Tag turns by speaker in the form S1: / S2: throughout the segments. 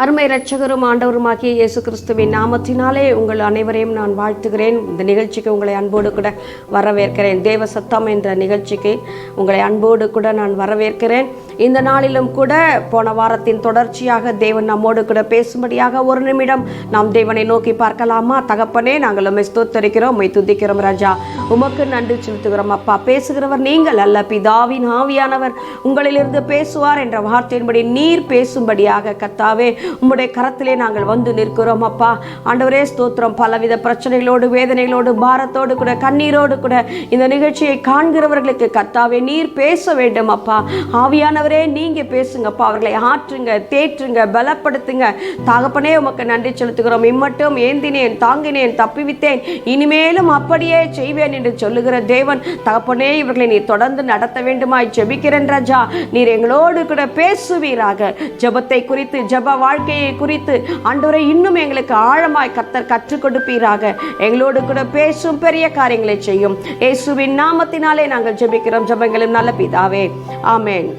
S1: அருமை இரட்சகரும் ஆண்டவருமாகிய இயேசு கிறிஸ்துவின் நாமத்தினாலே உங்கள் அனைவரையும் நான் வாழ்த்துகிறேன். இந்த நிகழ்ச்சிக்கு உங்களை அன்போடு கூட வரவேற்கிறேன். தேவ சத்தம் என்ற நிகழ்ச்சிக்கு உங்களை அன்போடு கூட நான் வரவேற்கிறேன். இந்த நாளிலும் கூட போன வாரத்தின் தொடர்ச்சியாக தேவன் நம்மோடு கூட பேசும்படியாக ஒரு நிமிடம் நாம் தேவனை நோக்கி பார்க்கலாமா? தகப்பனே, நாங்கள் உம்மை ஸ்தோத்தரிக்கிறோம், உம்மை துதிக்கிறோம் ராஜா. உமக்கு நன்றி செலுத்துகிறோம் அப்பா. பேசுகிறவர் நீங்கள் அல்ல, பிதாவின் ஆவியானவர் உங்களிலிருந்து பேசுவார் என்ற வார்த்தையின்படி நீர் பேசும்படியாக கர்த்தாவே உம்முடைய கரத்திலே நாங்கள் வந்து நிற்கிறோம் அப்பா. ஆண்டவரே ஸ்தோத்திரம். பலவித பிரச்சனைகளோடு, வேதனைகளோடு, பாரத்தோடு கூட, கண்ணீரோடு கூட இந்த நிகழ்ச்சியை காண்கிறவர்களுக்கு கர்த்தாவே நீர் பேச வேண்டும் அப்பா. ஆவியானவரே நீங்க பேசுங்கப்பா. அவர்களை ஆற்றுங்க, தேற்றுங்க, பலப்படுத்துங்க. தகப்பனே உமக்கு நன்றி செலுத்துகிறோம். இம்மட்டும் ஏந்தினேன், தாங்கினேன், தப்பிவித்தேன், இனிமேலும் அப்படியே செய்வேன் என்று சொல்லுகிற தேவன் தகப்பனே, இவர்களை நீர் தொடர்ந்து நடத்த வேண்டுமாய் ஜெபிக்கிறேன் ராஜா. நீர் எங்களோடு கூட பேசுவீராக. ஜெபத்தை குறித்து, ஜெப வாழ்க்கையை குறித்து ஆண்டவரே இன்னும் எங்களுக்கு ஆழமாய் கர்த்தர் கற்றுக் கொடுப்பீராக. எங்களோடு கூட பேசும், பெரிய காரியங்களை செய்யும். இயேசுவின் நாமத்தினாலே நாங்கள் ஜெபிக்கிறோம் ஜெபங்களும் நல்ல பிதாவே, ஆமென்.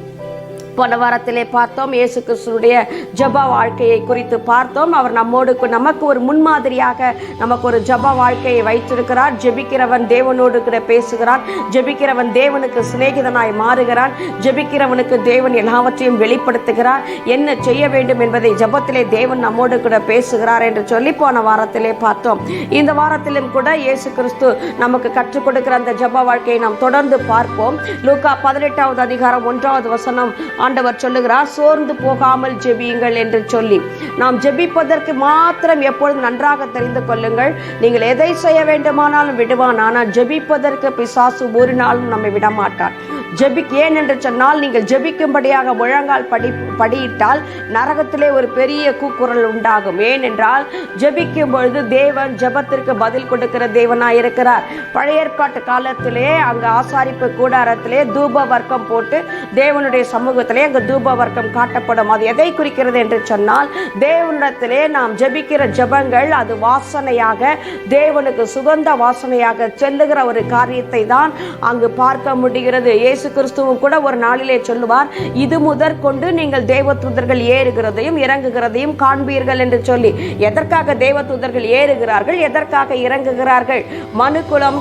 S1: போன வாரத்திலே பார்த்தோம், இயேசு கிறிஸ்துடைய ஜெப வாழ்க்கையை குறித்து பார்த்தோம். அவர் நம்மோடு நமக்கு ஒரு முன்மாதிரியாக நமக்கு ஒரு ஜெப வாழ்க்கையை வைத்திருக்கிறார். ஜெபிக்கிறவன் தேவனோடு கூட பேசுகிறான். ஜெபிக்கிறவன் தேவனுக்கு சிநேகிதனாய் மாறுகிறான். ஜெபிக்கிறவனுக்கு தேவன் எல்லாவற்றையும் வெளிப்படுத்துகிறார். என்ன செய்ய வேண்டும் என்பதை ஜெபத்திலே தேவன் நம்மோடு கூட பேசுகிறார் என்று சொல்லி போன வாரத்திலே பார்த்தோம். இந்த வாரத்திலும் கூட இயேசு கிறிஸ்து நமக்கு கற்றுக் கொடுக்கிற அந்த ஜெப வாழ்க்கையை நாம் தொடர்ந்து பார்ப்போம். லூக்கா 18வது அதிகாரம் 1வது வசனம் ஆண்டவர் சொல்லுகிறார், சோர்ந்து போகாமல் ஜெபியுங்கள் என்று சொல்லி. நாம் ஜெபிப்பதற்கு மாத்திரம் எப்பொழுதும் நன்றாக தெரிந்து கொள்ளுங்கள். நீங்கள் எதை செய்ய வேண்டுமானாலும் விடுவான், ஆனால் ஜெபிப்பதற்கு பிசாசு ஒரு நாளும் நம்மை விடமாட்டான். ஏன் என்று சொன்னால், நீங்கள் ஜெபிக்கும்படியாக முழங்கால் படியிட்டால் நரகத்திலே ஒரு பெரிய கூக்குரல் உண்டாகும். ஏனென்றால் ஜெபிக்கும் பொழுது தேவன் ஜெபத்திற்கு பதில் கொடுக்கிற தேவனாய் இருக்கிறார். பழைய ஏற்பாட்டு காலத்திலே அங்கு ஆசாரிப்பு கூடாரத்திலே தூப வர்க்கம் போட்டு தேவனுடைய சமூகத்திலே அங்கு தூப வர்க்கம் காட்டப்படும். அது எதை குறிக்கிறது என்று சொன்னால், தேவனிடத்திலே நாம் ஜெபிக்கிற ஜெபங்கள் அது வாசனையாக, தேவனுக்கு சுகந்த வாசனையாக செல்லுகிற ஒரு காரியத்தை தான் அங்கு பார்க்க முடிகிறது. இயேசு கிறிஸ்துவும் கூட ஒரு நாளிலே சொல்லுவார், இது முதற் கொண்டு நீங்கள் தேவதூதர்கள் ஏறுகிறதையும் இறங்குகிறதையும் காண்பீர்கள் என்று சொல்லி. எதற்காக தேவதூதர்கள் ஏறுகிறார்கள், எதற்காக இறங்குகிறார்கள்? மனுக்குலம்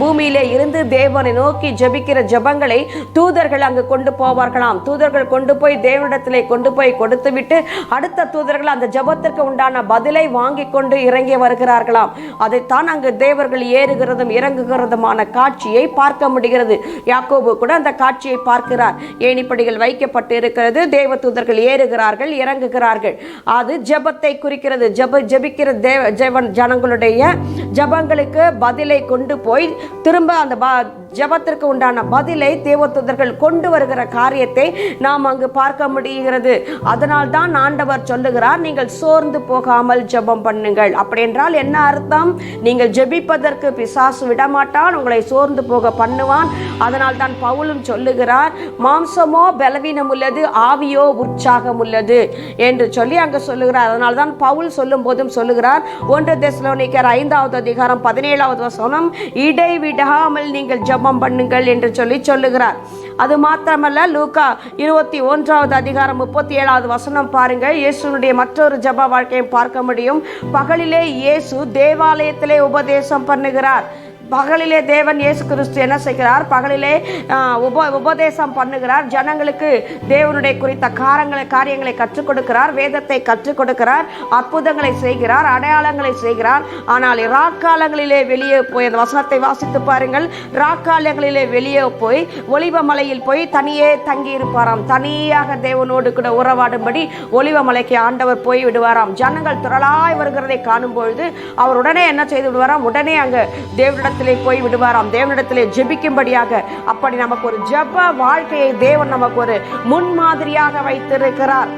S1: பூமியிலே இருந்து தேவனை நோக்கி ஜெபிக்கிற ஜெபங்களை தூதர்கள் அங்கு கொண்டு போவார்களாம். தூதர்கள் கொண்டு போய் தேவனிடத்திலே கொண்டு போய் கொடுத்துவிட்டு அடுத்த தூதர்கள் அந்த ஜெபத்திற்கு உண்டான பதிலை வாங்கி கொண்டு இறங்கி வருகிறார்களாம். அதைத்தான் அங்கு தேவர்கள் ஏறுகிறதும் இறங்குகிறதுமான காட்சியை பார்க்க முடிகிறது. யாக்கோபு கூட அந்த காட்சியை பார்க்கிறார். ஏணிப்படிகள் வைக்கப்பட்டு இருக்கிறது, தேவதூதர்கள் ஏறுகிறார்கள், இறங்குகிறார்கள். அது ஜெபத்தை குறிக்கிறது. ஜெபிக்கிற ஜனங்களுடைய ஜெபங்களுக்கு பதிலை கொண்டு போய் திரும்ப அந்த ஜெபத்திற்கு உண்டான பதிலை தேவதூதர்கள் கொண்டு வருகிற காரியத்தை நாம் அங்கு பார்க்க முடிகிறது. அதனால் தான் ஆண்டவர் சொல்லுகிறார், நீங்கள் சோர்ந்து போகாமல் ஜெபம் பண்ணுங்கள். அப்படி என்றால் என்ன அர்த்தம்? நீங்கள் ஜெபிப்பதற்கு பிசாசு விடமாட்டான், உங்களை சோர்ந்து போக பண்ணுவான். அதனால் தான் பவுலும் சொல்லுகிறார், மாம்சமோ பலவீனம் உள்ளது, ஆவியோ உற்சாகம் உள்ளது என்று சொல்லி அங்கு சொல்லுகிறார். அதனால் தான் பவுல் சொல்லும் போதும் சொல்லுகிறார், 1 தெசலோனிக்கர் 5வது அதிகாரம் 17வது வசனம், இடைவிடாமல் நீங்கள் ஜெபம் பண்ணுங்கள் என்று சொல்லி சொல்லுகிறார். அது மாத்திரமல்ல, லூக்கா 21வது அதிகாரம் 37வது வசனம் பாருங்கள். இயேசுனுடைய மற்றொரு ஜெப வாழ்க்கையை பார்க்க முடியும். பகலிலே இயேசு தேவாலயத்திலே உபதேசம் பண்ணுகிறார். பகலிலே தேவன் இயேசு கிறிஸ்து என்ன செய்கிறார்? பகலிலே உபதேசம் பண்ணுகிறார். ஜனங்களுக்கு தேவனுடைய குறித்த காரியங்களை கற்றுக் கொடுக்கிறார், வேதத்தை கற்றுக் கொடுக்கிறார், அற்புதங்களை செய்கிறார், அடையாளங்களை செய்கிறார். ஆனால் ராக்காலங்களிலே வெளியே போய், அந்த வசனத்தை வாசித்து பாருங்கள், ராக்காலங்களிலே வெளியே போய் ஒலிவ மலையில் போய் தனியே தங்கி இருப்பாராம். தனியாக தேவனோடு கூட உறவாடும்படி ஒலிவ மலைக்கு ஆண்டவர் போய் விடுவாராம். ஜனங்கள் திரளாய் வருகிறதை காணும் பொழுது அவர் உடனே என்ன செய்து விடுவாராம்? உடனே அங்கு தேவனிடத்தில் போய் விடுவாராம், தேவனிடத்திலே ஜெபிக்கும்படியாக. அப்படி நமக்கு ஒரு ஜெப வாழ்க்கையை தேவன் நமக்கு ஒரு முன்மாதிரியாக வைத்திருக்கிறார்.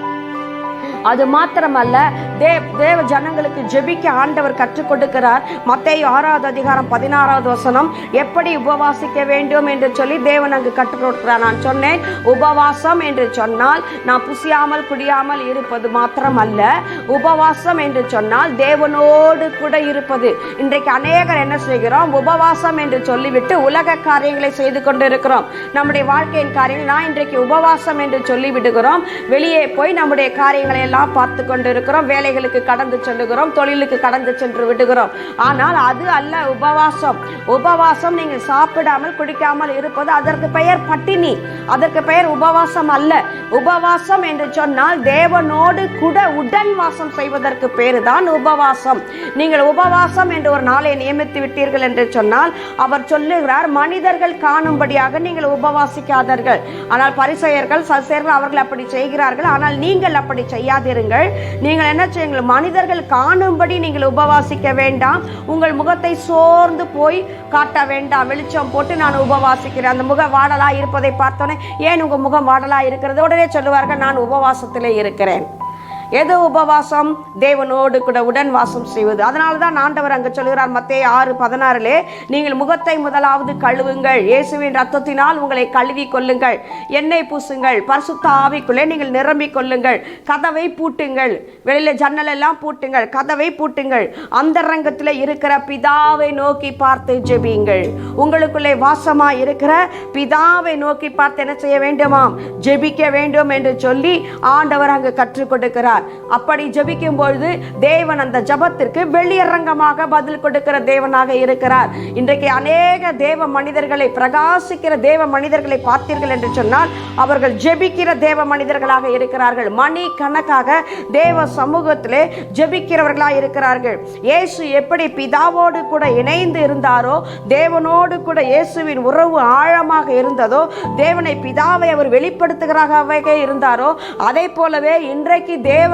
S1: அது மாத்திரமல்ல, தேவ ஜனங்களுக்கு ஜெபிக்க ஆண்டவர் கற்றுக் கொடுக்கிறார். மத்தேயு 6வது அதிகாரம் 16வது வசனம், எப்படி உபவாசிக்க வேண்டும் என்று சொல்லி தேவன் அங்கு கற்றுக் கொடுக்கிறார். நான் சொன்னேன், உபவாசம் என்று சொன்னால் நாம் புசியாமல் குடியாமல் இருப்பது மாத்திரமல்ல. உபவாசம் என்று சொன்னால் தேவனோடு கூட இருப்பது. இன்றைக்கு அநேகர் என்ன செய்கிறோம்? உபவாசம் என்று சொல்லிவிட்டு உலக காரியங்களை செய்து கொண்டிருக்கிறோம். நம்முடைய வாழ்க்கையின் காரியங்கள் நான் இன்றைக்கு உபவாசம் என்று சொல்லி விடுகிறோம். வெளியே போய் நம்முடைய காரியங்களை எல்லாம் பார்த்து கொண்டு இருக்கிறோம், வேலைகளுக்கு கடந்து செல்லுகிறோம், தொழிலுக்கு கடந்து சென்று விடுகிறோம். ஆனால் அது அல்ல உபவாசம். உபவாசம் நீங்கள் சாப்பிடாமல் குடிக்காமல் இருப்பது, அதற்கு பெயர் பட்டினி, அதற்கு பெயர் உபவாசம் அல்ல. உபவாசம் என்று சொன்னால் தேவனோடு கூட உடன் வாசம் செய்வதற்கு பேரு தான் உபவாசம். நீங்கள் உபவாசம் என்று ஒரு நாளை நியமித்து விட்டீர்கள் என்று சொன்னால் அவர் சொல்லுகிறார், மனிதர்கள் காணும்படியாக நீங்கள் உபவாசிக்காதீர்கள். ஆனால் பரிசேயர்கள் சதுசேயர்கள் அவர்கள் அப்படி செய்கிறார்கள். ஆனால் நீங்கள் அப்படி செய்யாதிருங்கள். நீங்கள் என்ன செய்யுங்கள், மனிதர்கள் காணும்படி நீங்கள் உபவாசிக்க வேண்டாம். உங்கள் முகத்தை சோர்ந்து போய் காட்ட வேண்டாம். வெளிச்சம் போட்டு நான் உபவாசிக்கிறேன், அந்த முகம் வாடலா இருப்பதை பார்த்தோன்னே ஏன் உங்க முகம் வாடலா இருக்கிறது, உடனே சொல்லுவார்கள் நான் உபவாசத்திலே இருக்கிறேன். எது உபவாசம்? தேவனோடு கூட உடன் வாசம் செய்வது. அதனால தான் ஆண்டவர் அங்கு சொல்கிறார் மத்தேயு 6:16 நீங்கள் முகத்தை முதலாவது கழுவுங்கள், இயேசுவின் ரத்தத்தினால் உங்களை கழுவி கொள்ளுங்கள், எண்ணெய் பூசுங்கள், பரிசுத்த ஆவிக்குள்ளே நீங்கள் நிரம்பிக் கொள்ளுங்கள், கதவை பூட்டுங்கள், வெளியில ஜன்னல் எல்லாம் பூட்டுங்கள், கதவை பூட்டுங்கள், அந்தரங்கத்தில் இருக்கிற பிதாவை நோக்கி பார்த்து ஜெபியுங்கள். உங்களுக்குள்ளே வாசமா இருக்கிற பிதாவை நோக்கி பார்த்து என்ன செய்ய வேண்டுமாம்? ஜெபிக்க வேண்டும் என்று சொல்லி ஆண்டவர் அங்கு கற்றுக் கொடுக்கிறார். அப்படி ஜெபிக்கும் பொழுது தேவன் அந்த ஜெபத்திற்கு வெளியரங்கமாக பதில் கொடுக்கிற தேவனாக இருக்கிறார். இன்றைக்கு அநேக தேவ மனிதர்களை, பிரகாசிக்கிற தேவ மனிதர்களை பார்த்தீர்கள் என்று சொன்னால் அவர்கள் ஜெபிக்கிற தேவ மனிதர்களாக இருக்கிறார்கள். மணி கணக்காக தேவ சமூகத்திலே ஜெபிக்கிறவர்களாக இருக்கிறார்கள். இயேசு எப்படி பிதாவோடு கூட இணைந்து இருந்தாரோ, தேவனோடு கூட இயேசுவின் உறவு ஆழமாக இருந்ததோ, தேவனை பிதாவை அவர் வெளிப்படுத்துகிறாகவே இருந்தாரோ, அதை போலவே இன்றைக்கு தேவனுடைய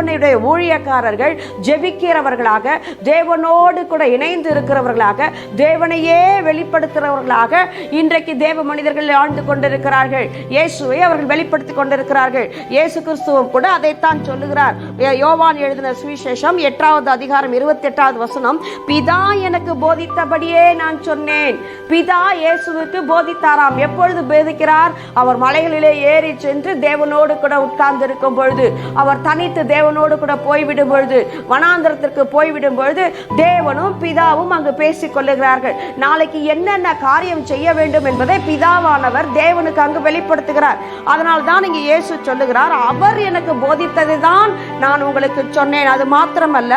S1: ஊழியக்காரர்கள் ஜெபிக்கிறவர்களாக, தேவனோடு கூட இணைந்து இருக்கிறவர்களாக, தேவனையே வெளிப்படுத்துகிறவர்களாக இன்றைக்கு தேவ மனிதர்கள் ஆழ்ந்து கொண்டிருக்கிறார்கள். இயேசுவை அவர்கள் வெளிப்படுத்திக் கொண்டிருக்கிறார்கள். இயேசு கிறிஸ்துவும் கூட அதைத்தான் சொல்லுகிறார். யோவான் எழுதின சுவிசேஷம் 8:28 பிதா எனக்கு போதித்தபடியே நான் சொன்னேன். பிதா இயேசுவுக்கு போதித்தாராம். எப்பொழுது போதிக்கிறார்? அவர் மலைகளிலே ஏறி சென்று தேவனோடு கூட உட்கார்ந்து இருக்கும் பொழுது, அவர் தனித்து தேவனோடு கூட போய்விடும் பொழுது, வனாந்தரத்திற்கு போய்விடும் பொழுது தேவனும் பிதாவும் அங்கு பேசிக் கொள்ளுகிறார்கள். நாளைக்கு என்னென்ன காரியம் செய்ய வேண்டும் என்பதை பிதாவானவர் தேவனுக்கு அங்கு வெளிப்படுத்துகிறார். அதனால் தான் இங்கே இயேசு சொல்லுகிறார், அவர் எனக்கு போதித்ததை தான் நான் உங்களுக்கு சொன்னேன். அது மாத்திரமல்ல,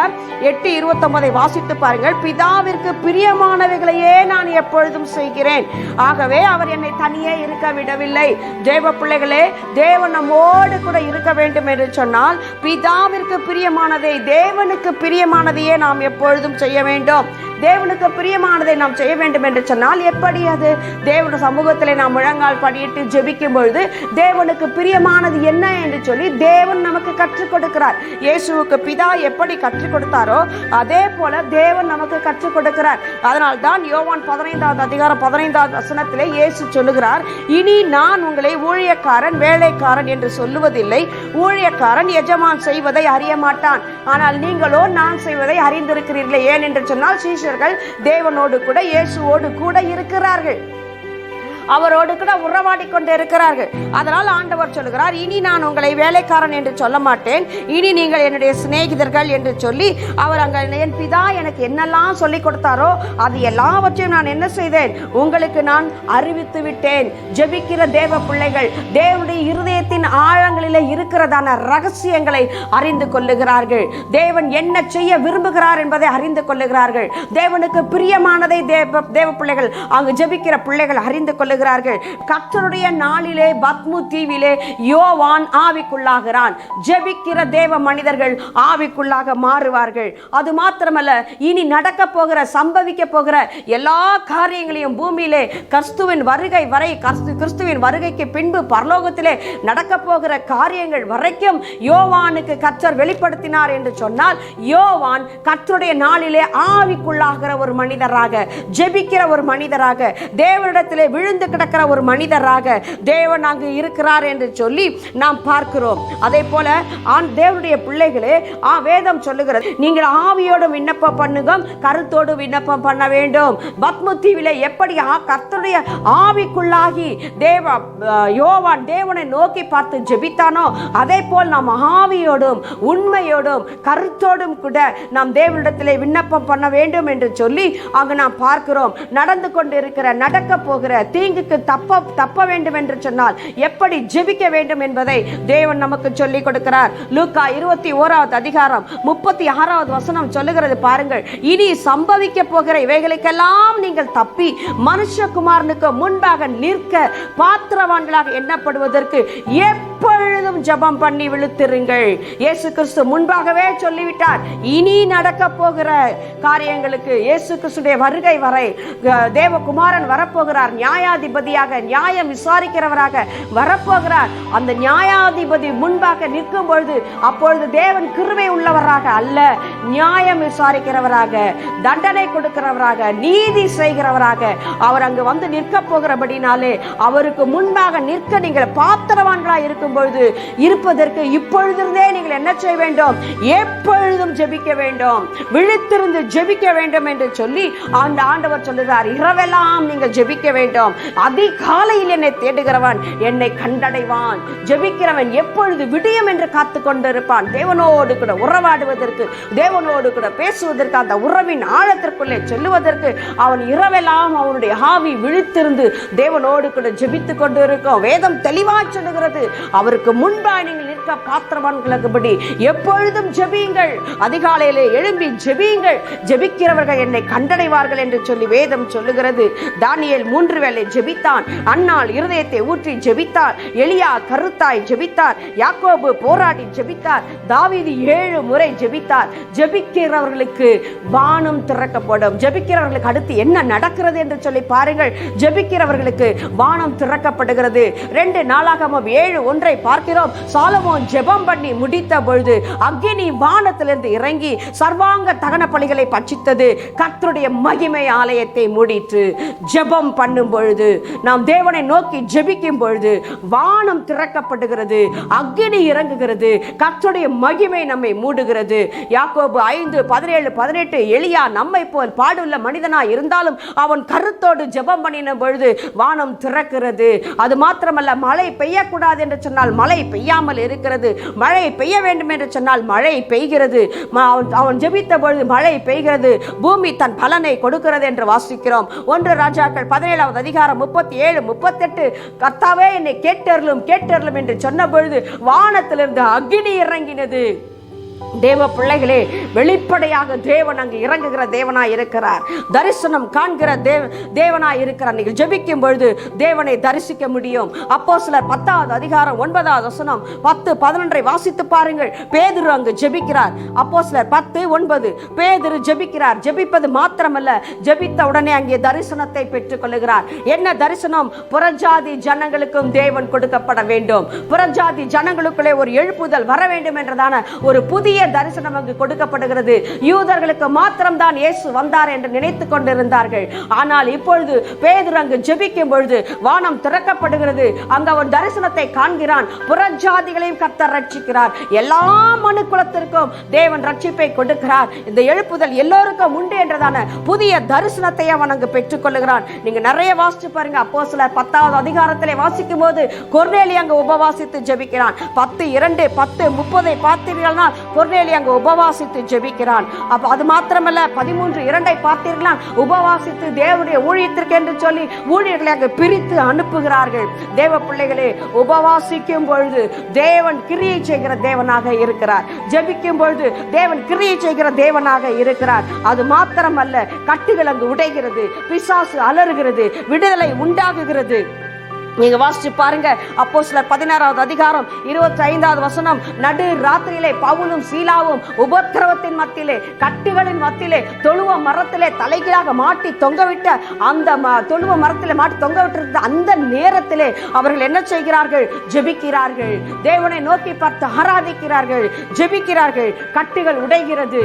S1: 8:29 வாசித்து பாருங்கள். பிதாவிற்கு பிரியமானவைகளையே நான் எப்பொழுதும் செய்கிறேன். ஆகவே அவர் என்னை தனியே இருக்க விடவில்லை. தேவ பிள்ளைகளே, தேவன் நம்மோடு கூட இருக்க வேண்டும் என்று சொன்னால் பிதாவிற்கு பிரியமானதை, தேவனுக்கு பிரியமானதையே நாம் எப்பொழுதும் செய்ய வேண்டும். தேவனுக்கு பிரியமானதை நாம் செய்ய வேண்டும் என்று சொன்னால் எப்படி? அது தேவனுடைய சமூகத்திலே நாம் முழங்கால் படியிட்டு ஜெபிக்கும் பொழுது தேவனுக்கு பிரியமானது என்ன என்று சொல்லி தேவன் நமக்கு கற்றுக் கொடுக்கிறார். இயேசுவுக்கு பிதா எப்படி கற்றுக் கொடுத்தாரோ அதே போல தேவன் நமக்கு கற்றுக் கொடுக்கிறார். அதனால் தான் யோவான் 15:15 இயேசு சொல்லுகிறார், இனி நான் உங்களை ஊழியக்காரன் வேலைக்காரன் என்று சொல்லுவதில்லை. ஊழியக்காரன் எஜமான் செய்வதை அறிய மாட்டான், ஆனால் நீங்களோ நான் செய்வதை அறிந்திருக்கிறீர்களே. ஏன் என்று சொன்னால் சீஷர்கள் தேவனோடு கூட இயேசுவோடு கூட இருக்கிறார்கள், அவரோடு கூட உறவாடி கொண்டு இருக்கிறார்கள். அதனால் ஆண்டவர் சொல்லுகிறார், இனி நான் உங்களை வேலைக்காரன் என்று சொல்ல மாட்டேன், இனி நீங்கள் என்னுடைய சிநேகிதர்கள் என்று சொல்லி அவர் அங்க என் பிதா எனக்கு என்னெல்லாம் சொல்லி கொடுத்தாரோ அது எல்லாவற்றையும் நான் என்ன செய்தேன்? உங்களுக்கு நான் அறிவித்து விட்டேன். ஜெபிக்கிற தேவ பிள்ளைகள் தேவனுடைய இருதயத்தின் ஆழங்களில் இருக்கிறதான ரகசியங்களை அறிந்து கொள்ளுகிறார்கள். தேவன் என்ன செய்ய விரும்புகிறார் என்பதை அறிந்து கொள்ளுகிறார்கள். தேவனுக்கு பிரியமானதை தேவ பிள்ளைகள், அங்கு ஜெபிக்கிற பிள்ளைகள் அறிந்து கொள்ளுகிறார்கள். கர்த்தருடைய நாளிலே பத்மு தீவிலே யோவான் ஆவிக்குள்ளாகிறான். ஜெபிக்கிற தேவ மனிதர்கள் ஆவிக்குள்ளாக மாறுவார்கள். அது மாத்திரமல்ல, இனி நடக்க போகிற, சம்பவிக்க போகிற எல்லா காரியங்களையும் பூமியிலே கிறிஸ்துவின் வருகை வரை, கிறிஸ்துவின் வருகைக்கு பின்பு பரலோகத்திலே நடக்க போகிற காரியங்கள் வரைக்கும் யோவானுக்கு கர்த்தர் வெளிப்படுத்தினார் என்று சொன்னால், யோவான் கர்த்தருடைய நாளிலே ஆவிக்குள்ளாகிற ஒரு மனிதராக, ஜெபிக்கிற ஒரு மனிதராக, தேவனிடத்திலே விழுந்து கிடக்கிற ஒரு மனிதராக தேவன் அங்கு இருக்கிறார் என்று சொல்லி நாம் பார்க்கிறோம். அதே போல தேவனுடைய பிள்ளைகளே, வேதம் சொல்லுகிறது, நீங்கள் ஆவியோடு விண்ணப்பம் பண்ணுங்க, கருத்தோடு விண்ணப்பம் பண்ண வேண்டும். பத்மு தீவிலே எப்படி கர்த்தருடைய ஆவிக்குள்ளாகி யோவான் தேவனை நோக்கி பார்த்து ஜெபித்தானோ அதே போல் நாம் ஆவியோடும் உண்மையோடும் கருத்தோடும் கூட நாம் தேவனிடத்திலே விண்ணப்பம் பண்ண வேண்டும் என்று சொல்லி அங்கு நாம் பார்க்கிறோம். நடந்து கொண்டிருக்கிற, நடக்க போகிற தீங்கு தீங்குக்கு தப்ப வேண்டும் என்று சொன்னால் எப்படி ஜெபிக்க வேண்டும் என்பதை தேவன் நமக்கு சொல்லிக் கொடுக்கிறார். லூக்கா 21வது அதிகாரம் 36வது வசனம் சொல்லுகிறது பாருங்கள். இனி சம்பவிக்க போகிற இவைகளுக்கெல்லாம் நீங்கள் தப்பி மனுஷகுமாரனுக்கு முன்பாக நிற்க பாத்திரவான்களாக எண்ணப்படுவதற்கு எப்பொழுதும் ஜெபம் பண்ணி விழுத்திருங்கள். இயேசு கிறிஸ்து முன்பாகவே சொல்லிவிட்டார். இனி நடக்க போகிற காரியங்களுக்கு இயேசு கிறிஸ்துடைய வருகை வரை தேவகுமாரன் வரப்போகிறார். நியாயாதிபதியாக நியாயம் விசாரிக்கிறவராக வரப்போகிறார். அந்த நியாயாதிபதி முன்பாக நிற்கும் பொழுது அப்பொழுது தேவன் கிருபை உள்ளவராக அல்ல, நியாயம் விசாரிக்கிறவராக, தண்டனை கொடுக்கிறவராக, நீதி செய்கிறவராக அவர் அங்கு வந்து நிற்க போகிறபடினாலே அவருக்கு முன்பாக நிற்க நீங்கள் பாத்திரவான்களாக இருக்கும் பொழுது இருப்பதற்கு இப்பொழுதிருந்தே நீங்கள் என்ன செய்ய வேண்டும்? எப்பொழுதும் ஜெபிக்க வேண்டும், விழித்திருந்து ஜெபிக்க வேண்டும் என்று சொல்லி அந்த ஆண்டவர் சொல்லுகிறார். இரவெல்லாம் நீங்கள் ஜெபிக்க வேண்டும். அதிகாலையில் என்னை தேடுகிறவன் என்னை கண்டடைவான். ஜெபிக்கிறவன் எப்பொழுது விடியும் என்று காத்து கொண்டிருப்பான். தேவனோடு கூட உறவாடுவதற்கு, தேவனோடு கூட பேசுவதற்கு, அந்த உறவின் ஆழத்திற்குள்ளே செல்லுவதற்கு அவன் இரவெல்லாம் அவனுடைய ஆவி விழித்திருந்து தேவனோடு கூட ஜெபித்துக் கொண்டு இருக்கும். வேதம் தெளிவாக சொல்லுகிறது, அவருக்கு முன்பாக நீங்கள் நிற்க பாத்திரவான்களுக்கும்படி எப்பொழுதும் ஜெபியுங்கள். அதிகாலையிலே எழும்பி ஜெபியுங்கள். ஜெபிக்கிறவர்கள் என்னை கண்டடைவார்கள் என்று சொல்லி வேதம் சொல்லுகிறது. தானியேல் 3 வேளை ஜெபித்தான். அன்னாள் இருதயத்தை ஊற்றி ஜெபித்தார். எலியா கருத்தாய் ஜெபித்தார். யாக்கோபு போராடி ஜெபித்தார். தாவீது 7 முறை ஜெபித்தார். ஜெபிக்கிறவர்களுக்கு வானம் திறக்கப்படும். ஜெபிக்கிறவர்களுக்கு அடுத்து என்ன நடக்கிறது என்று சொல்லி பாருங்கள். ஜெபிக்கிறவர்களுக்கு வானம் திறக்கப்படுகிறது. 2 நாளாகமம் 7:1 பார்க்கிறோம். சாலமோன் ஜெபம் பண்ணி முடித்த பொழுது அக்கினி வானத்திலிருந்து இறங்கி சர்வாங்க தகன பலிகளை பட்சித்தது. கர்த்தருடைய மகிமை ஆலயத்தை மூடிற்று. ஜெபம் பண்ணும் பொழுது, நாம் தேவனை நோக்கி ஜெபிக்கும் பொழுது வானம் திறக்கப்படுகிறது, அக்கினி இறங்குகிறது, கர்த்தருடைய மகிமை நம்மை மூடுகிறது. யாக்கோபு 5:17-18 எலியா நம்மை போல் பாடுள்ள மனிதனாய் இருந்தாலும் அவன் கருத்தோடு ஜெபம் பண்ணின பொழுது வானம் திறக்கிறது. அது மாத்திரமல்ல, மழை பெய்யக்கூடாது என்று சொன்னால் மழை பெய்யாமல் இருக்கிறது. மழை பெய்ய வேண்டும் என்று சொன்னால் மழை பெய்கிறது. அவன் ஜெபித்த பொழுது மழை பெய்கிறது. பூமி தன் பலனை கொடுக்கிறது என்று வாசிக்கிறோம். 1 ராஜாக்கள் 17வது அதிகாரம் 37-38 கர்த்தாவே என்னை கேட்டருளும் கேட்டருளும் என்று சொன்ன பொழுது வானத்திலிருந்து அக்கினி இறங்கினது. தேவ பிள்ளைகளே, வெளிப்படையாக தேவன் அங்கு இறங்குகிற தேவனாய் இருக்கிறார். தரிசனம் காண்கிற தேவனாய் இருக்கிறார். நீங்கள் ஜெபிக்கும் பொழுது தேவனை தரிசிக்க முடியும். அப்போஸ்தலர் 10வது அதிகாரம் 9வது வசனம் 10-11 வாசித்து பாருங்கள். பேதுரு அங்கு ஜெபிக்கிறார். அப்போஸ்தலர் 10:9 பேதுரு ஜெபிக்கிறார். ஜெபிப்பது மாத்திரமல்ல, ஜெபித்த உடனே அங்கே தரிசனத்தை பெற்றுக் கொள்ளுகிறார். என்ன தரிசனம்? புறஜாதி ஜனங்களுக்கும் தேவன் கொடுக்கப்பட வேண்டும். புறஜாதி ஜனங்களுக்குள்ளே ஒரு எழுப்புதல் வர வேண்டும் என்றதான ஒரு புதிய தரிசனம் அங்கு கொடுக்கப்படுகிறது. யூதர்களுக்கு மாத்திரம் தான் இயேசு வந்தார் என்று நினைத்துக் கொண்டிருந்தார்கள். ஆனால் இப்பொழுது பேதுரு அங்கு ஜெபிக்கும் பொழுது வானம் திறக்கப்படுகிறது. அங்கு அவன் தரிசனத்தை காண்கிறான். புறஜாதிகளையும் கர்த்தர் ரட்சிக்கிறார். எல்லா மனு குலத்திற்கும் தேவன் ரட்சிப்பை கொடுக்கிறார். இந்த எழுப்புதல் எல்லோருக்கும் உண்டு என்றதான புதிய தரிசனத்தை அவன் அங்கு பெற்றுக் கொள்ளுகிறான். நீங்க நிறைய வாசிச்சு பாருங்க. அப்போஸ்தலர் 10வது அதிகாரத்திலே வாசிக்கும் போது கொர்நேலி அங்கு உபவாசித்து ஜெபிக்கிறான். 10:2, 10:30 பார்த்தீர்களா? கொர்நேலி அங்கு உபவாசித்து ஜெபிக்கிறான். அப்ப அது மாத்திரமல்ல, 13:2 பார்த்தீர்களா? உபவாசித்து தேவனுடைய ஊழியத்திற்கு என்று சொல்லி ஊழியர்களை அங்கு பிரித்து அனுப்புகிறார்கள். தேவ பிள்ளைகளே, உபவாசிக்கும் பொழுது தேவன் கிரியை செய்கிற தேவனாக இருக்கிறார். ஜெபிக்கும் பொழுது தேவன் கிரியை செய்கிற தேவனாக இருக்கிறார். அது மாத்திரமல்ல, கட்டுகள் அங்கு உடைகிறது, பிசாசு அலறுகிறது, விடுதலை உண்டாகுகிறது. நீங்க வாசிச்சு பாருங்க. அப்போஸ்தலர் 16வது அதிகாரம் 25வது வசனம். நடு ராத்திரியிலே பவுலும் சீலாவும் உபத்திரவத்தின் மத்தியிலே, கட்டுகளின் மத்தியிலே, தொழுவ மரத்திலே தலைகீழாக மாட்டி தொங்கவிட்ட அந்த தொழுவ மரத்திலே மாட்டி தொங்கவிட்டிருந்த அந்த நேரத்திலே அவர்கள் என்ன செய்கிறார்கள்? ஜெபிக்கிறார்கள். தேவனை நோக்கி பார்த்து ஆராதிக்கிறார்கள், ஜெபிக்கிறார்கள். கட்டுகள் உடைகிறது.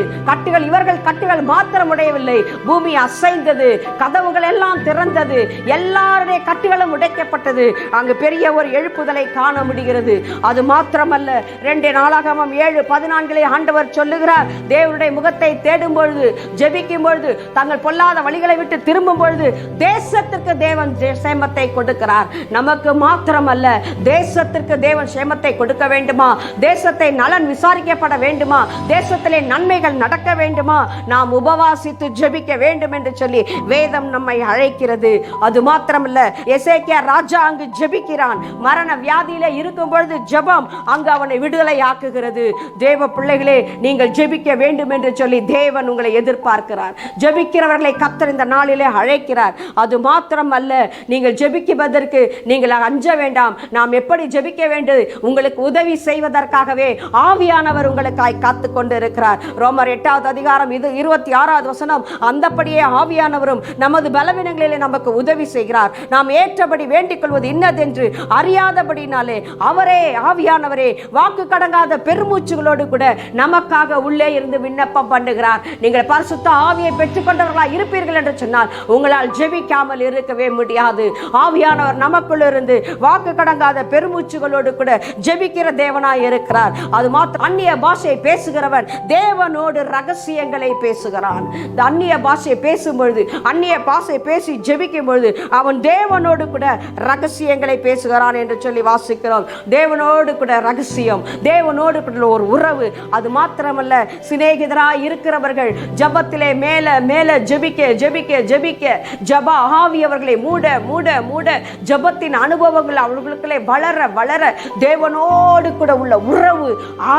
S1: இவர்கள் கட்டுகள் மாத்திரம் உடையவில்லை, பூமி அசைந்தது, கதவுகள் எல்லாம் திறந்தது, எல்லாருடைய கட்டுகளும் உடைக்கப்பட்டது. பொழுது அங்கு பெரிய ஒரு எழுப்புதலை காண முடிகிறது. அது மாத்திரமல்ல, 2 நாளாகமம் 7:14 ஆண்டவர் சொல்லுகிறார், தேவனுடைய முகத்தை தேடும் பொழுது, ஜெபிக்கும் பொழுது, தங்கள் பொல்லாத வழிகளை விட்டு திரும்பும் பொழுது தேசத்திற்கு தேவன் சேமத்தை கொடுக்கிறார். நமக்கு மாத்திரமல்ல, தேசத்திற்கு தேவன் சேமத்தை கொடுக்க வேண்டுமா? தேசத்தை நலன் விசாரிக்கப்பட வேண்டுமா? தேசத்திலே நன்மைகள் நடக்க வேண்டுமா? நாம் உபவாசித்து ஜெபிக்க வேண்டும் என்று சொல்லி வேதம் நம்மை அழைக்கிறது. அது மாத்திரமல்ல, எசேக்கியா ராஜா அங்கு ஜெபிக்கிறான். மரண வியாதியிலே இருக்கும் பொழுது ஜெபம் அங்கு அவனை விடுதலை ஆக்குகிறது. தேவ பிள்ளைகளே, நீங்கள் ஜெபிக்க வேண்டும் என்று சொல்லி தேவன் உங்களை எதிர்பார்க்கிறார். ஜெபிக்கிறவர்களை கர்த்தர் இந்த நாளிலே அழைக்கிறார். அது மாத்திரம் அல்ல, நீங்கள் ஜெபிக்குவதற்கு நீங்கள் அஞ்ச வேண்டாம். நாம் எப்படி ஜெபிக்க வேண்டும், உங்களுக்கு உதவி செய்வதற்காகவே ஆவியானவர் உங்களுக்காய் காத்து கொண்டு இருக்கிறார். ரோமர் 8வது அதிகாரம் 26வது வசனம், அந்தபடியே ஆவியானவரும் நமது பலவீனங்களிலே நமக்கு உதவி செய்கிறார். நாம் ஏற்றபடி வேண்டிக் கொள்வது இன்னதென்று அறியாதபடினாலே அவரே, ஆவியானவரே, வாக்கு கடங்காத பெருமூச்சுகளோடு கூட நமக்காக உள்ளே இருந்து விண்ணப்பம் பண்ணுகிறார். நீங்கள் பரிசுத்த ஆவியை பெற்றுக்கொண்டவர்களாக இருப்பீர்கள் என்று சொன்னால் உங்களால் ஜெபிக்காமல் இருக்கவே முடியாது. ஆவியானவர் நமக்குள் இருந்து வாக்கு கடங்காத பெருமூச்சுகளோடு கூட ஜெபிக்கிற தேவனாய் இருக்கிறார். அது மாத்திரம், அந்நிய பாஷை பேசுகிறவன் தேவனோடு ரகசியங்களை பேசுகிறான். அந்நிய பாஷை பேசும்பொழுது, அந்நிய பாஷை பேசி ஜெபிக்கும் பொழுது அவன் தேவனோடு கூட ரகசியங்களை பேசுகிறான் என்று சொல்லி வாசிக்கிறோம். தேவனோடு கூட ரகசியம், தேவனோடு கூட ஒரு உறவு. அது மாத்திரமல்ல, சிநேகிதராய் இருக்கிறவர்கள் ஜபத்திலே மேல மேல ஜெபிக்க ஜெபிக்க ஜெபிக்க ஜப ஆவி அவர்களை மூட மூட மூட ஜபத்தின் அனுபவங்கள் அவர்களுக்குள்ளே வளர வளர தேவனோடு கூட உள்ள உறவு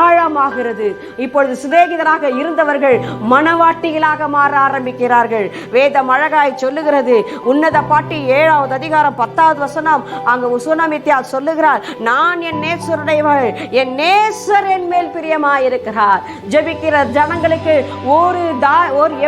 S1: ஆழமாகிறது. இப்பொழுது சிநேகிதராக இருந்தவர்கள் மனவாட்டிகளாக மாற ஆரம்பிக்கிறார்கள். வேதம் அழகாய் சொல்லுகிறது. உன்னத பாட்டி 7வது அதிகாரம் 10வது வசனம், அங்கு சுனமித்தியா சொல்லுகிறார், நான் என் நேசருடையவள், என் நேசர் என் மேல் பிரியமாயிருக்கிறார். ஜெபிக்கிற ஜனங்களுக்கு ஒரு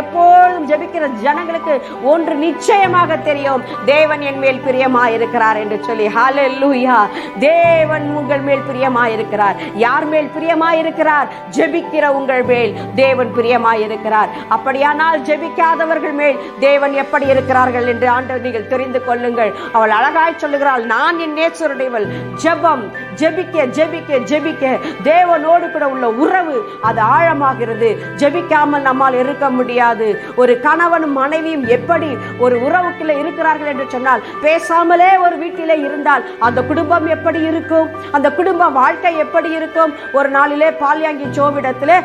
S1: எப்பொழுதும் ஜெபிக்கிற ஜனங்களுக்கு ஒன்று நிச்சயமாக தெரியும், தேவன் என் மேல் பிரியமாயிருக்கிறார் என்று சொல்லி. ஹல்லேலூயா! தேவன் உங்கள் மேல் பிரியமாயிருக்கிறார். யார் மேல் பிரியமாயிருக்கிறார்? ஜெபிக்கிற உங்கள் மேல் தேவன் பிரியமாயிருக்கிறார். அப்படியானால் ஜெபிக்காதவர்கள் மேல் தேவன் எப்படி இருக்கிறார்கள் என்று ஆண்டவர் நீங்கள் தெரிந்து கொள்ளுங்கள். அவள் அழகாய் சொல்லுகிறாள், நான் என் நேசருடையவள். ஜெபம், ஜெபிக்க ஜெபிக்க ஜெபிக்க தேவனோடு கூட உள்ள உறவு அது ஆழமாகிறது. ஜெபிக்காமல் நம்மால் இருக்க முடியாது. ஒரு கணவனும் மனைவியும் எப்படி ஒரு உறவுக்குள்ள இருக்கிறார்கள் என்று சொன்னால், பேசாமலே ஒரு வீட்டிலே இருந்தால் அந்த குடும்பம் எப்படி இருக்கும்? அந்த குடும்ப வாழ்க்கை எப்படி இருக்கும்? ஒரு நாளிலே பால்யாங்கி சோவிடத்திலே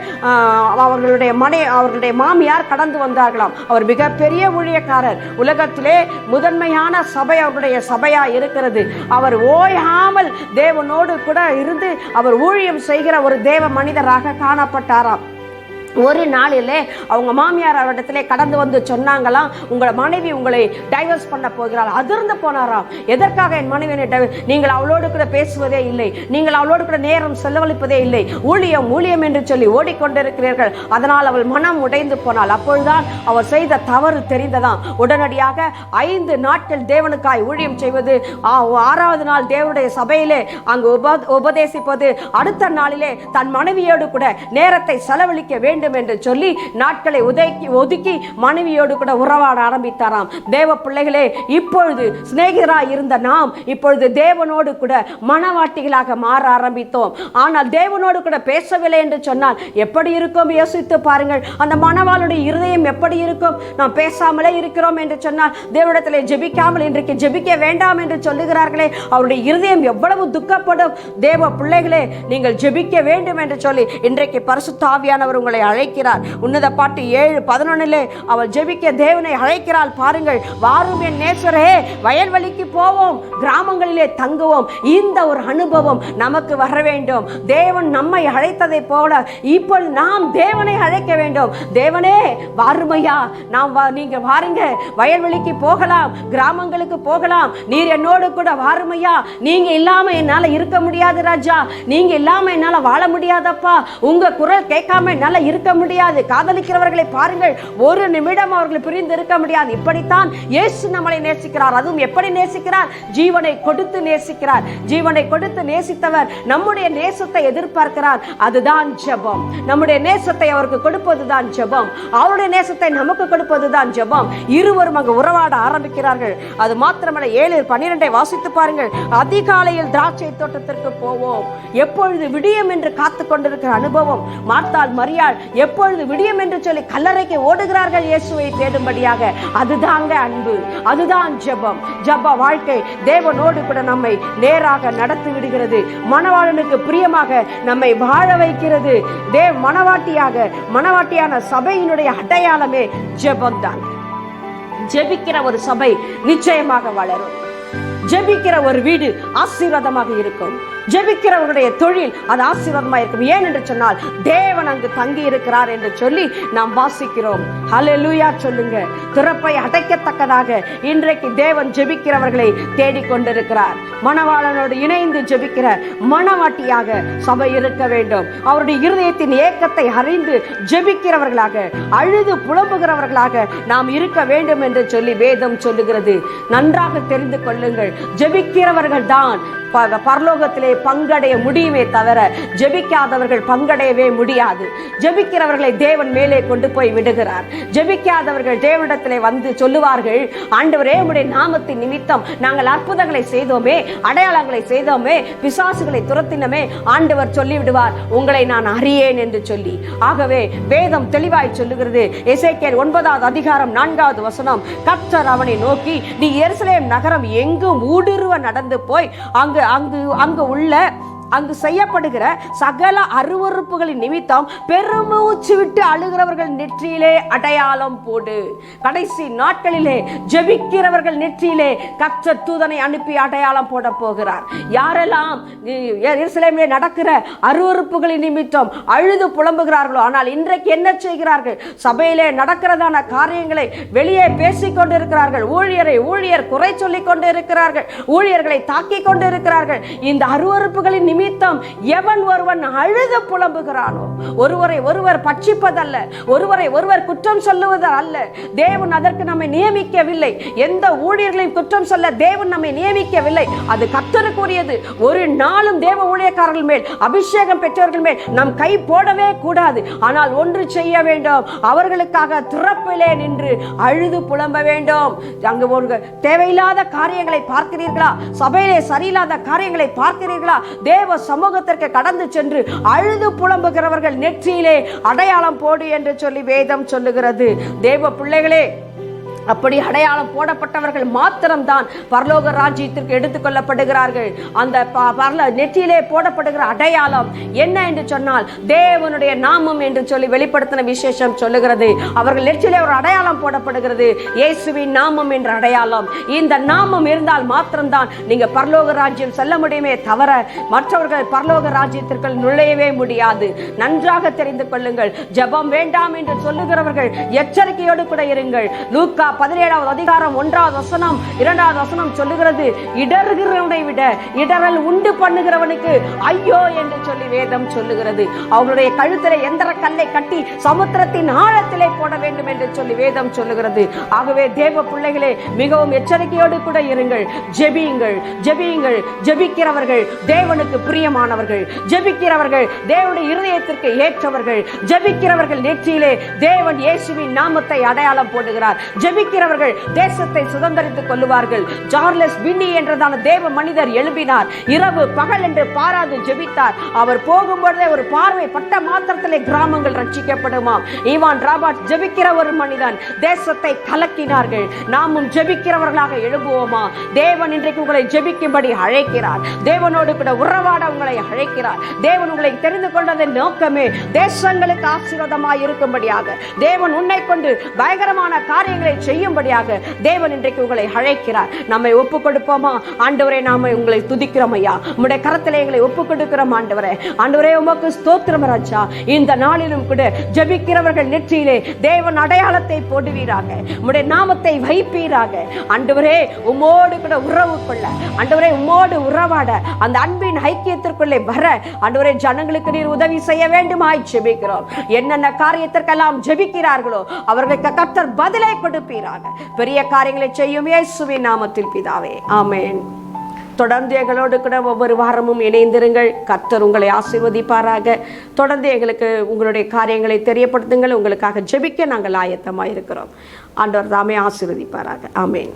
S1: அவர்களுடைய மாமியார் கடந்து வந்தார்களாம். அவர் மிகப்பெரிய ஊழியக்காரர். உலகத்திலே முதன்மையான சபை அவருடைய சபையா இருக்கிறது. அவர் ஓயாமல் தேவனோடு கூட இருந்து அவர் ஊழியம் செய்கிற ஒரு தேவ மனிதராக காணப்பட்டாராம். ஒரு நாளிலே அவங்க மாமியார் அவரிடத்திலே கடந்து வந்து சொன்னாங்களாம், உங்களை மனைவி உங்களை டைவர்ஸ் பண்ண போகிறாள். அதிர்ந்து போனாராம். எதற்காக என் மனைவி? நீங்கள் அவளோடு கூட பேசுவதே இல்லை, நீங்கள் அவளோடு கூட நேரம் செலவழிப்பதே இல்லை, ஊழியம் ஊழியம் என்று சொல்லி ஓடிக்கொண்டிருக்கிறீர்கள். அதனால் அவள் மனம் உடைந்து போனாள். அப்பொழுதுதான் அவர் செய்த தவறு தெரிந்ததாம். உடனடியாக 5 நாட்கள் தேவனுக்காய் ஊழியம் செய்வது, 6வது நாள் தேவனுடைய சபையிலே அங்கு உபதேசிப்பது, அடுத்த நாளிலே தன் மனைவியோடு கூட நேரத்தை செலவழிக்க வேண்டும் என்று சொல்லி நாட்களை ஒதுக்கி மனைவியோடு கூட உறவாட ஆரம்பித்தாராம். தேவ பிள்ளைகளே, இப்பொழுது சிநேகிதராய் இருந்த நாம் இப்பொழுது தேவனோடு கூட மனவாட்டிகளாக மாற ஆரம்பித்தோம். ஆனால் தேவனோடு கூட பேசவில்லை என்று சொன்னால் எப்படி இருக்கும்? யோசித்து பாருங்கள். அந்த மனவாளுடைய இருதயம் எப்படி இருக்கும்? நாம் பேசாமலே இருக்கிறோம் என்று சொன்னால், தேவனிடத்திலே ஜெபிக்காமல் இன்றைக்கு ஜெபிக்க வேண்டாம் என்று சொல்லுகிறார்களே, அவருடைய இருதயம் எவ்வளவு துக்கப்படும். தேவ பிள்ளைகளே, நீங்கள் ஜெபிக்க வேண்டும் என்று சொல்லி இன்றைக்கு பரிசுத்த ஆவியானவர் உங்களை அழைக்கிறார். உன்னத பாட்டு 7:11 அவள் ஜெபிக்க தேவனை அழைக்கிறாள். பாருங்கள், வாரும் என் நேசரே, வயல்வெளிக்கு போவோம், கிராமங்களிலே தங்குவோம். இந்த ஒரு அனுபவம் நமக்கு வர வேண்டும். தேவன் நம்மை அழைத்ததை போல இப்பொழுது நாம் தேவனை அழைக்க வேண்டும். தேவனே வாருமையா, நீங்க வாருங்க, வயல்வெளிக்கு போகலாம், கிராமங்களுக்கு போகலாம், நீர் என்னோடு கூட வாருமையா. நீங்க இல்லாம என்னால இருக்க முடியாது ராஜா, நீங்க இல்லாம என்னால வாழ முடியாதப்பா, உங்க குரல் கேட்காம என்னால இருக்க இருக்க முடியாது. காதலிக்கிறவர்களை பாருங்கள், ஒரு நிமிடம் அவர்கள் பிரிந்து இருக்க முடியாது. இப்படித்தான் இயேசு நம்மளை நேசிக்கிறார். அதுவும் எப்படி நேசிக்கிறார்? ஜீவனை கொடுத்து நேசிக்கிறார். ஜீவனை கொடுத்து நேசித்தவர் நம்முடைய நேசத்தை எதிர்பார்க்கிறார். அதுதான் ஜெபம். நம்முடைய நேசத்தை அவருக்கு கொடுப்பதுதான் ஜெபம். அவருடைய நேசத்தை நமக்கு கொடுப்பதுதான் ஜெபம். இருவரும் அங்கு உறவாட ஆரம்பிக்கிறார்கள். அது மாத்திரமல்ல, 7:12 வாசித்து பாருங்கள். அதிகாலையில் திராட்சை தோட்டத்திற்கு போவோம். எப்பொழுது விடியும் என்று காத்து கொண்டிருக்கிற அனுபவம். மார்த்தாள் மரியாள் எப்பொழுது விடியும் என்று சொல்லி கல்லறைக்கு ஓடுகிறார்கள் இயேசுவை தேடும்படியாக. அதுதாங்க அன்பு, அதுதான் ஜெபம். ஜெப வாழ்க்கை தேவனோடு கூட நம்மை நேராக நடத்தி விடுகிறது. மணவாளனுக்கு பிரியமாக நம்மை வாழ வைக்கிறது. மணவாட்டியான சபையினுடைய அடையாளமே ஜெபம்தான். ஜெபிக்கிற ஒரு சபை நிச்சயமாக வளரும். ஜெபிக்கிற ஒரு வீடு ஆசீர்வாதமாக இருக்கும். ஜெபிக்கிறவருடைய தொழில் அது ஆசீர்வாதமாக இருக்கும். ஏன் என்று சொன்னால் தேவன் அங்கு தங்கி இருக்கிறார் என்று சொல்லி நாம் வாசிக்கிறோம். ஹல்லேலூயா சொல்லுங்க. திறப்பை அடைக்கத்தக்கதாக இன்றைக்கு தேவன் ஜெபிக்கிறவர்களை தேடிக்கொண்டிருக்கிறார். மணவாளனோடு இணைந்து ஜெபிக்கிற மணவாட்டியாக சபை இருக்க வேண்டும். அவருடைய இருதயத்தின் ஏக்கத்தை அறிந்து ஜெபிக்கிறவர்களாக, அழுது புலம்புகிறவர்களாக நாம் இருக்க வேண்டும் என்று சொல்லி வேதம் சொல்லுகிறது. நன்றாக தெரிந்து கொள்ளுங்கள். ஜெபிக்கிறவர்கள் தான் பரலோகத்திலே பங்கடைய முடியுமே தவிர ஜெபிக்காதவர்கள் பங்கடையவே முடியாது. ஜெபிக்கிறவர்களை தேவன் மேலே கொண்டு போய் விடுகிறார். ஜெபிக்காதவர்கள் தேவனிடத்திலே வந்து சொல்லுவார்கள், ஆண்டவரே உம்முடைய நாமத்தின் நிமித்தம் நாங்கள் அற்புதங்களை செய்தோமே, அடையாளங்களை செய்தோமே, பிசாசுகளை துரத்தினோமே. ஆண்டவர் சொல்லிவிடுவார், உங்களை நான் அறியேன் என்று சொல்லி. ஆகவே வேதம் தெளிவாய் சொல்லுகிறது. எசேக்கியேல் 9:4 கர்த்தர் அவனை நோக்கி, நீ எருசலேம் நகரம் எங்கும் ஊடுருவ நடந்து போய் அங்கு செய்யப்படுகிற சகல அருவருப்புகளின் நிமித்தம் பெருமூச்சு விட்டு அழுகிறவர்கள் நெற்றியிலே அடையாளம் போடு. கடைசி நாட்களிலே ஜெபிக்கிறவர்கள் நெற்றியிலே கர்த்தர் தூதனை அனுப்பி அடையாளம் போட போகிறார். யாரெல்லாம் எருசலேமிலே நடக்கிற அருவருப்புகளின் நிமித்தம் அழுது புலம்புகிறார்களோ, ஆனால் இன்றைக்கு என்ன செய்கிறார்கள்? சபையிலே நடக்கிறதான காரியங்களை வெளியே பேசிக் கொண்டிருக்கிறார்கள். ஊழியர் குறை சொல்லிக் கொண்டு இருக்கிறார்கள். ஊழியர்களை தாக்கிக் கொண்டு இருக்கிறார்கள். இந்த அருவருப்புகளின் நிமித்தம் எவன் ஒருவன் அழுது புலம்புகிறானோ, ஒருவரை ஒருவர் பட்சிப்பதல்ல, ஒருவரை ஒருவர் குற்றம் சொல்லுவது அல்ல. தேவன் அதற்கு நம்மை நியமிக்கவில்லை. எந்த ஊழியர்களையும் குற்றம் சொல்ல தேவன் நம்மை நியமிக்கவில்லை. அது கர்த்தருக்குரியது. ஒரு நாளும் தேவ ஊழியக்காரர்கள் மேல், அபிஷேகம் பெற்றவர்கள் மேல் நம் கை போடவே கூடாது. ஆனால் ஒன்று செய்ய வேண்டும், அவர்களுக்காக திறப்பிலே நின்று அழுது புலம்ப வேண்டும். அங்கு ஒரு தேவையில்லாத காரியங்களை பார்க்கிறீர்களா? சபையிலே சரியில்லாத காரியங்களை பார்க்கிறீர்களா? தேவ சமூகத்திற்கு கடந்து சென்று அழுது புலம்புகிறவர்கள் நெற்றியிலே அடையாளம் போடு என்று சொல்லி வேதம் சொல்லுகிறது. தேவ பிள்ளைகளே, அப்படி அடையாளம் போடப்பட்டவர்கள் மாத்திரம்தான் பரலோக ராஜ்யத்திற்கு எடுத்துக்கொள்ளப்படுகிறார்கள். அந்த நெற்றியிலே போடப்படுகிற அடையாளம் என்ன என்று சொன்னால் தேவனுடைய நாமம் என்று சொல்லி வெளிப்படுத்தின விசேஷம் சொல்லுகிறது. அவர்கள் நெற்றியிலே ஒரு அடையாளம் போடப்படுகிறது, இயேசுவின் நாமம் என்ற அடையாளம். இந்த நாமம் இருந்தால் மாத்திரம்தான் நீங்க பரலோக ராஜ்யம் செல்ல முடியுமே தவிர மற்றவர்கள் பரலோக ராஜ்யத்திற்குள் நுழையவே முடியாது. நன்றாக தெரிந்து கொள்ளுங்கள். ஜெபம் வேண்டாம் என்று சொல்லுகிறவர்கள் எச்சரிக்கையோடு கூட இருங்கள். லூக்கா 17:1 சொல்லுகிறது, இடறுகிறவனை விட இடரல் உண்டு பண்ணுகிறவனுக்கு ஐயோ என்று சொல்லி வேதம் சொல்லுகிறது. அவருடைய கழுத்திலே எந்திர கல்லை கட்டி சமுத்திரத்தின் ஆழத்திலே போட வேண்டும் என்று சொல்லி வேதம் சொல்லுகிறது. ஆகவே தேவ பிள்ளைகளே, மிகவும் எச்சரிக்கையோடு கூட இருங்கள். ஜெபியுங்கள், ஜெபியுங்கள். ஜெபிக்கிறவர்கள் தேவனுக்கு பிரியமானவர்கள். ஜெபிக்கிறவர்கள் தேவனுடைய இருதயத்திற்கு ஏற்றவர்கள். ஜெபிக்கிறவர்கள் நெற்றியிலே தேவன் இயேசுவின் நாமத்தை அடையாளம் போடுகிறார். ஜெபிக்கிறவர்கள் தேசத்தை சுதந்தரித்துக் கொள்ளுவார்கள். சார்லஸ் வின்னி என்றதான தேவ மனிதர் எழுப்பினார். இரவு பகல் என்று பாராது ஜெபித்தார். அவர் போகும்போதே ஒரு பார்வை பட்ட மாத்திரத்திலே கிராமங்கள் ரட்சிக்கப்படுமாம். ஈவான் ராபர்ட் ஜெபிக்கிற ஒரு மனிதன், தேசத்தை கலக்கினார்கள். நாமும் ஜெபிக்கிறவர்களாக எழுப்புவோமா? தேவன் இன்றைக்கு உங்களை ஜெபிக்கும்படி அழைக்கிறார். தேவனோடு கூட உறவாட உங்களை அழைக்கிறார். தேவன் உங்களை தெரிந்து கொண்டதன் நோக்கமே தேசங்களுக்கு ஆசீர்வாதமாய் இருக்கும்படியாக. தேவன் உன்னை கொண்டு பயங்கரமான காரியங்களை செய்யும்படியாக தேவன் இன்றைக்கு உங்களை அழைக்கிறார். நம்மை ஒப்பு கொடுப்போமா? ஆண்டவரே, நாம உங்களை துதிக்கிறோம் ஐயா, உம்முடைய கரத்திலே எங்களை ஒப்பு கொடுக்கிறோம் ஆண்டவரே. ஆண்டவரே, உமக்கு ஸ்தோத்திரம் ராஜா. இந்த நாளிலும் கூட ஜெபிக்கிறவர்கள் நெற்றியிலே தேவன் அடையாளத்தை போடுவீராக, உம்முடைய நாமத்தை வைப்பீராக. ஆண்டவரே, உம்மோடு கூட உறவு கொள்ள, ஆண்டவரே உம்மோடு உறவாட, அந்த அன்பின் ஐக்கியத்திற்குள்ளே வர ஆண்டவரே ஜனங்களுக்கு நீர் உதவி செய்ய வேண்டுமாய் ஜெபிக்கிறோம். என்னென்ன காரியத்திற்கெல்லாம் ஜெபிக்கிறார்களோ அவர்களுக்கு கர்த்தர் பதிலை கொடுப்பீராக. பெரிய காரியங்களை செய்யும் இயேசுவின் நாமத்தில் பிதாவே, ஆமென். தொடர்ந்து எங்களோடு கூட ஒவ்வொரு வாரமும் இணைந்திருங்கள். கர்த்தர் உங்களை ஆசீர்வதிப்பாராக. தொடர்ந்து எங்களுக்கு உங்களுடைய காரியங்களை தெரியப்படுத்துங்கள். உங்களுக்காக ஜெபிக்க நாங்கள் ஆயத்தமாக இருக்கிறோம். ஆண்டவர் தாமே ஆசீர்வதிப்பாராக. ஆமென்.